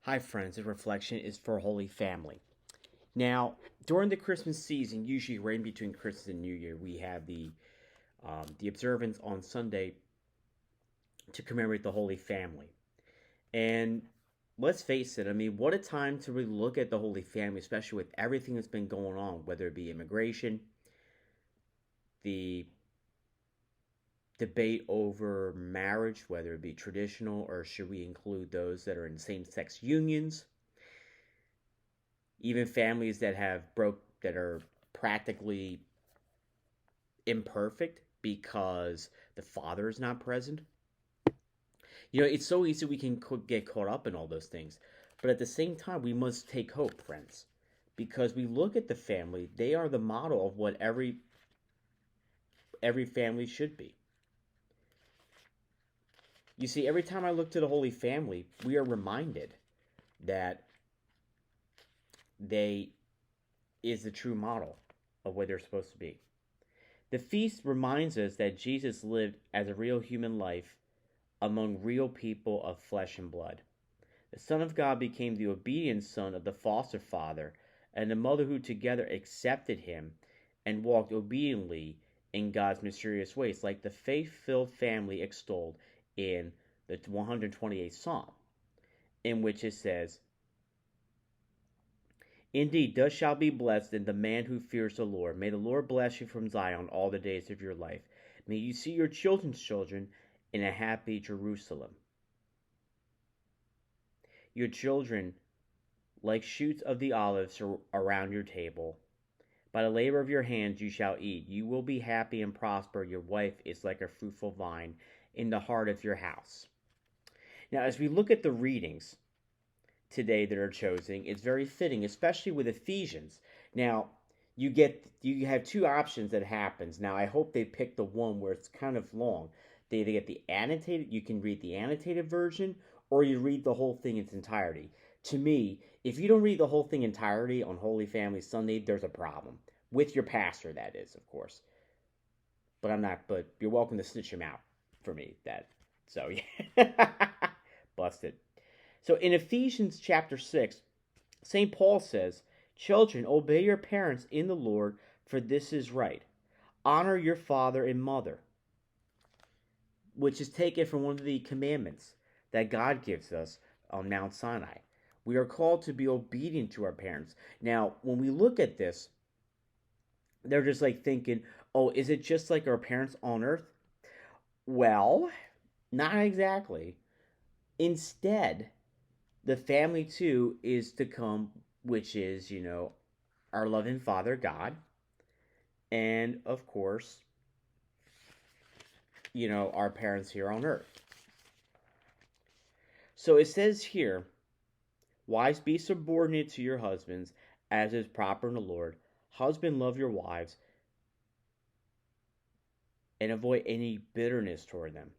Hi, friends. This reflection is for Holy Family. Now, during the Christmas season, usually right in between Christmas and New Year, we have the observance on Sunday to commemorate the Holy Family. And let's face it, I mean, what a time to really look at the Holy Family, especially with everything that's been going on, whether it be immigration, the debate over marriage, whether it be traditional or should we include those that are in same-sex unions, even families that are practically imperfect because the father is not present. It's so easy we can get caught up in all those things. But at the same time, we must take hope, friends, because we look at the family, they are the model of what every family should be. You see, every time I look to the Holy Family, we are reminded that they is the true model of what they're supposed to be. The feast reminds us that Jesus lived as a real human life among real people of flesh and blood. The Son of God became the obedient son of the foster father and the mother who together accepted him and walked obediently in God's mysterious ways, like the faith-filled family extolled in the 128th Psalm, in which it says, Indeed, thus shall be blessed in the man who fears the Lord. May the Lord bless you from Zion all the days of your life. May you see your children's children in a happy Jerusalem. Your children, like shoots of the olives around your table. By the labor of your hands you shall eat. You will be happy and prosper. Your wife is like a fruitful vine in the heart of your house. Now, as we look at the readings today that are chosen, it's very fitting, especially with Ephesians. Now, you have two options that happens. Now, I hope they pick the one where it's kind of long. They either get the annotated, you can read the annotated version, or you read the whole thing in its entirety. To me, if you don't read the whole thing entirety on Holy Family Sunday, there's a problem. With your pastor, that is, of course. But you're welcome to snitch him out for me. So yeah. Busted. So in Ephesians chapter 6, St. Paul says, Children, obey your parents in the Lord, for this is right. Honor your father and mother, which is taken from one of the commandments that God gives us on Mount Sinai. We are called to be obedient to our parents. Now, when we look at this, they're just like thinking, oh, is it just like our parents on earth? Well, not exactly. Instead, the family too is to come, which is, our loving Father God, and of course, our parents here on earth. So it says here, wives, be subordinate to your husbands as is proper in the Lord. Husband, love your wives and avoid any bitterness toward them.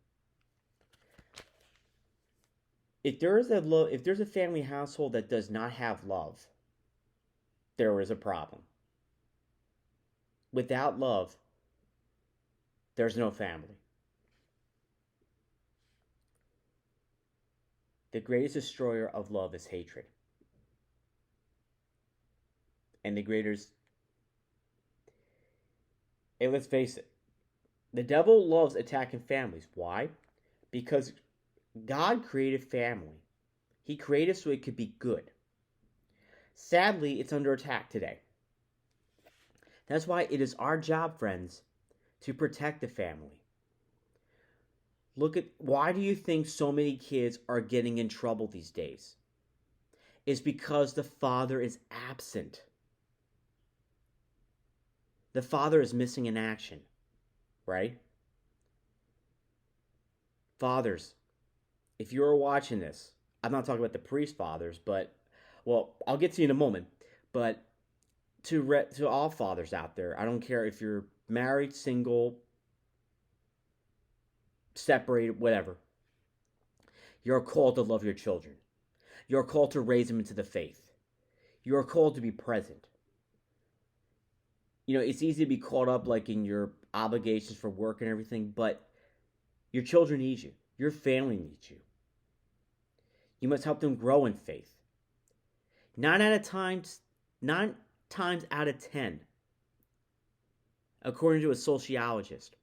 If there's a family household that does not have love, there is a problem. Without love, there's no family. The greatest destroyer of love is hatred. And let's face it, the devil loves attacking families. Why? Because God created family. He created so it could be good. Sadly, it's under attack today. That's why it is our job, friends, to protect the family. Why do you think so many kids are getting in trouble these days? It's because the father is absent. The father is missing in action, right? Fathers, if you're watching this, I'm not talking about the priest fathers, but, well, I'll get to you in a moment, but to all fathers out there, I don't care if you're married, single, separated, whatever. You're called to love your children. You're called to raise them into the faith. You're called to be present. It's easy to be caught up like in your obligations for work and everything, but your children need you. Your family needs you. You must help them grow in faith. 9 times out of 10, according to a sociologist,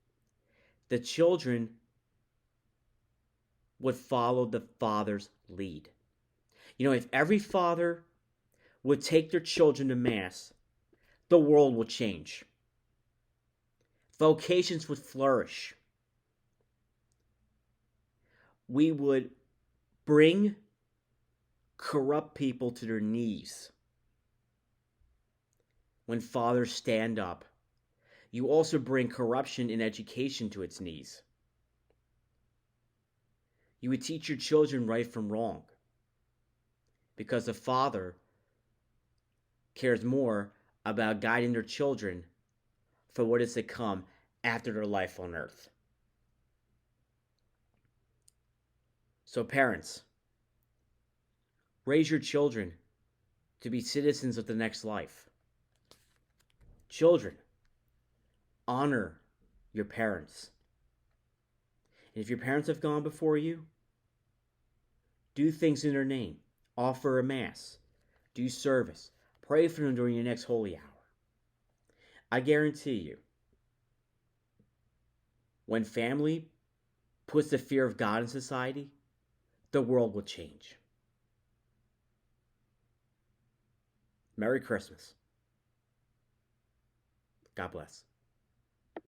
the children would follow the father's lead. If every father would take their children to Mass, the world would change. Vocations would flourish. We would bring corrupt people to their knees. When fathers stand up, you also bring corruption in education to its knees. You would teach your children right from wrong, because the father cares more about guiding their children for what is to come after their life on earth. So parents, raise your children to be citizens of the next life. Children, honor your parents. And if your parents have gone before you, do things in their name. Offer a Mass. Do service. Pray for them during your next holy hour. I guarantee you, when family puts the fear of God in society, the world will change. Merry Christmas. God bless.